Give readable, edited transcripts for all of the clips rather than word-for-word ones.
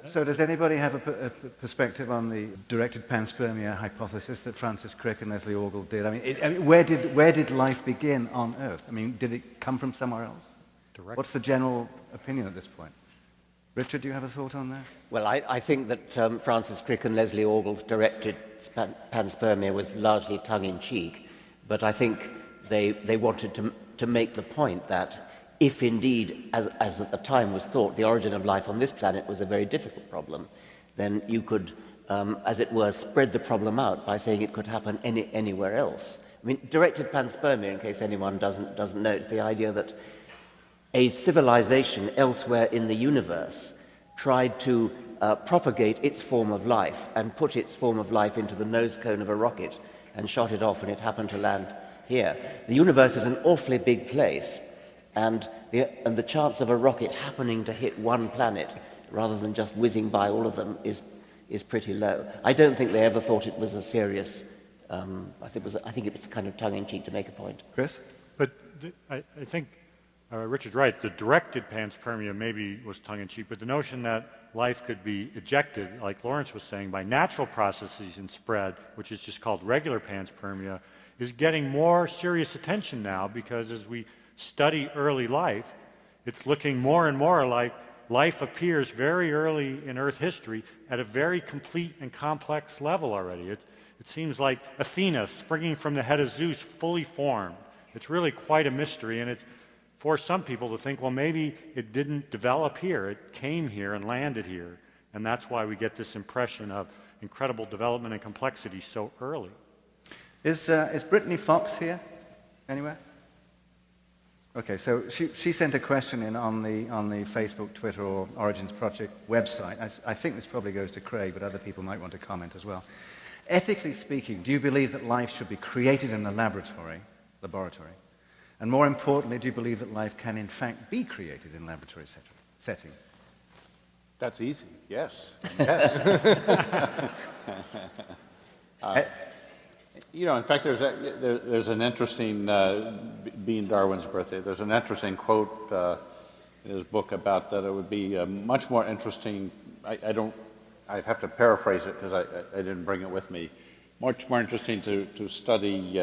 So does anybody have a perspective on the directed panspermia hypothesis that Francis Crick and Leslie Orgel did? I mean, where did life begin on Earth? I mean, did it come from somewhere else? What's the general opinion at this point? Richard, do you have a thought on that? Well, I think that Francis Crick and Leslie Orgel's directed panspermia was largely tongue-in-cheek, but I think they wanted to make the point that if indeed, as at the time was thought, the origin of life on this planet was a very difficult problem, then you could, as it were, spread the problem out by saying it could happen anywhere else. I mean, directed panspermia, in case anyone doesn't know, it's the idea that a civilization elsewhere in the universe tried to propagate its form of life and put its form of life into the nose cone of a rocket and shot it off, and it happened to land here. The universe is an awfully big place, and the chance of a rocket happening to hit one planet rather than just whizzing by all of them is pretty low. I don't think they ever thought it was a serious. I think it was kind of tongue-in-cheek to make a point. Chris? But I think Richard's right. The directed panspermia maybe was tongue-in-cheek, but the notion that life could be ejected, like Lawrence was saying, by natural processes and spread, which is just called regular panspermia, is getting more serious attention now, because as we study early life, it's looking more and more like life appears very early in Earth history at a very complete and complex level already. It seems like Athena springing from the head of Zeus, fully formed. It's really quite a mystery, and it's forced some people to think, well, maybe it didn't develop here. It came here and landed here, and that's why we get this impression of incredible development and complexity so early. Is Brittany Fox here anywhere? Okay, so she sent a question in on the Facebook, Twitter, or Origins Project website. I think this probably goes to Craig, but other people might want to comment as well. Ethically speaking, do you believe that life should be created in the laboratory? And more importantly, do you believe that life can in fact be created in laboratory setting? That's easy, yes. Yes. You know, in fact, there's an interesting, being Darwin's birthday, there's an interesting quote in his book about that it would be much more interesting, I'd have to paraphrase it because I didn't bring it with me, much more interesting to study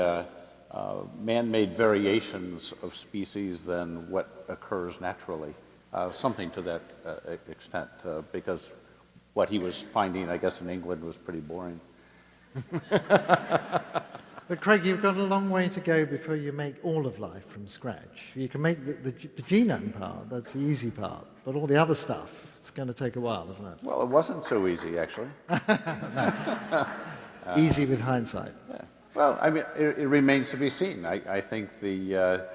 man-made variations of species than what occurs naturally, something to that extent, because what he was finding, I guess, in England was pretty boring. But Craig, you've got a long way to go before you make all of life from scratch. You can make the genome part, that's the easy part, but all the other stuff, it's going to take a while, isn't it? Well, it wasn't so easy, actually. Easy with hindsight. Yeah. Well, I mean, it remains to be seen. I think we have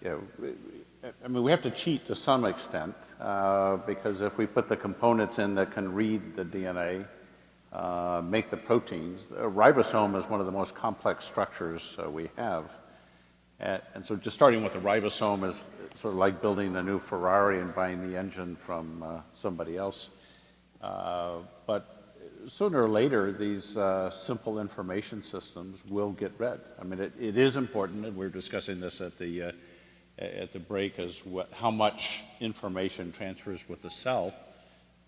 to cheat to some extent, because if we put the components in that can read the DNA, make the proteins. A ribosome is one of the most complex structures we have. And so just starting with the ribosome is sort of like building a new Ferrari and buying the engine from somebody else. But sooner or later, these simple information systems will get read. I mean, it is important, and we're discussing this at the break, as how much information transfers with the cell.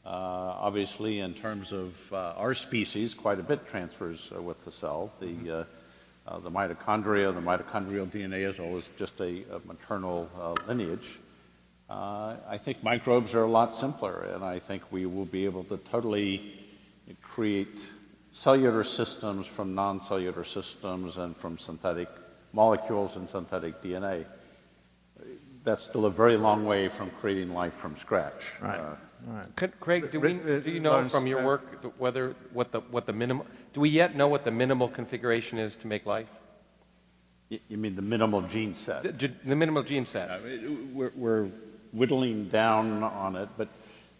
Obviously, in terms of our species, quite a bit transfers with the cell. The mitochondria, the mitochondrial DNA is always just a maternal lineage. I think microbes are a lot simpler, and I think we will be able to totally create cellular systems from non-cellular systems and from synthetic molecules and synthetic DNA. That's still a very long way from creating life from scratch. Right. Craig, do you know from your work what the minimal? Do we yet know what the minimal configuration is to make life? You mean the minimal gene set? The minimal gene set. We're whittling down on it, but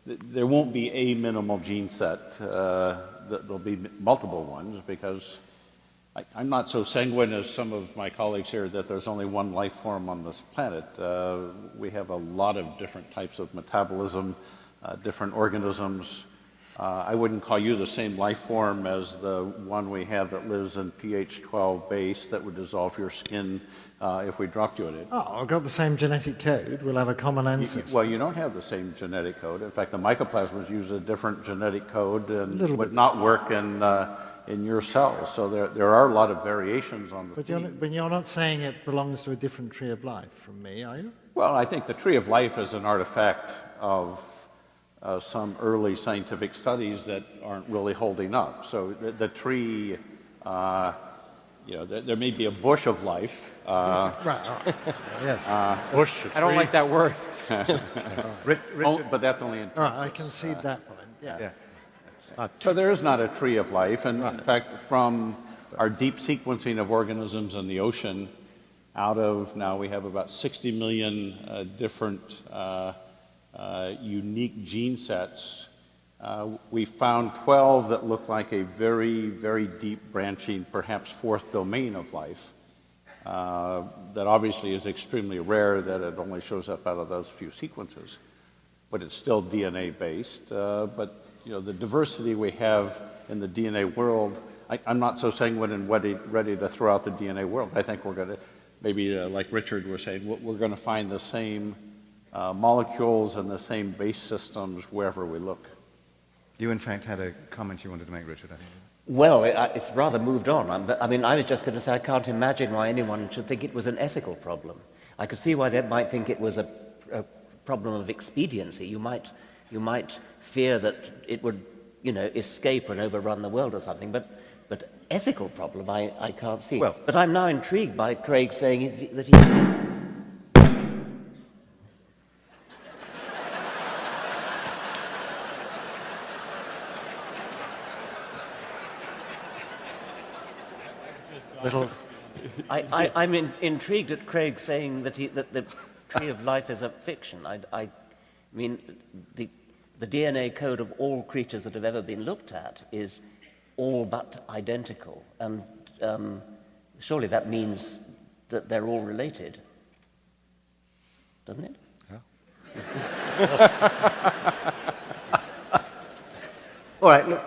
there won't be a minimal gene set. There'll be multiple ones, because I'm not so sanguine as some of my colleagues here that there's only one life form on this planet. We have a lot of different types of metabolism, different organisms. I wouldn't call you the same life form as the one we have that lives in pH 12 base that would dissolve your skin if we dropped you in it. Oh, I've got the same genetic code. We'll have a common ancestor. Well, you don't have the same genetic code. In fact, the mycoplasmas use a different genetic code and Little would bit. not work in your cells. So there are a lot of variations on the theme. But you're not saying it belongs to a different tree of life from me, are you? Well, I think the tree of life is an artifact of some early scientific studies that aren't really holding up. So the tree, there may be a bush of life. Right. Yes. Bush, a I don't tree. like that word. But that's only in All right, I concede that point. Yeah. So there is not a tree of life, and in fact, from our deep sequencing of organisms in the ocean, out of now we have about 60 million different unique gene sets. We found 12 that look like a very, very deep branching, perhaps fourth domain of life. That obviously is extremely rare that it only shows up out of those few sequences. But it's still DNA based. But the diversity we have in the DNA world, I'm not so sanguine and ready to throw out the DNA world. I think we're going to, maybe like Richard was saying, we're going to find the same molecules and the same base systems wherever we look. You, in fact, had a comment you wanted to make, Richard, I think. Well, it's rather moved on. I mean, I was just going to say I can't imagine why anyone should think it was an ethical problem. I could see why they might think it was a problem of expediency. You might fear that it would, escape and overrun the world or something. But ethical problem, I can't see. Well, but I'm now intrigued by Craig saying that he. I'm intrigued at Craig saying that the tree of life is a fiction. I mean, the DNA code of all creatures that have ever been looked at is all but identical, and surely that means that they're all related, doesn't it? All right, look.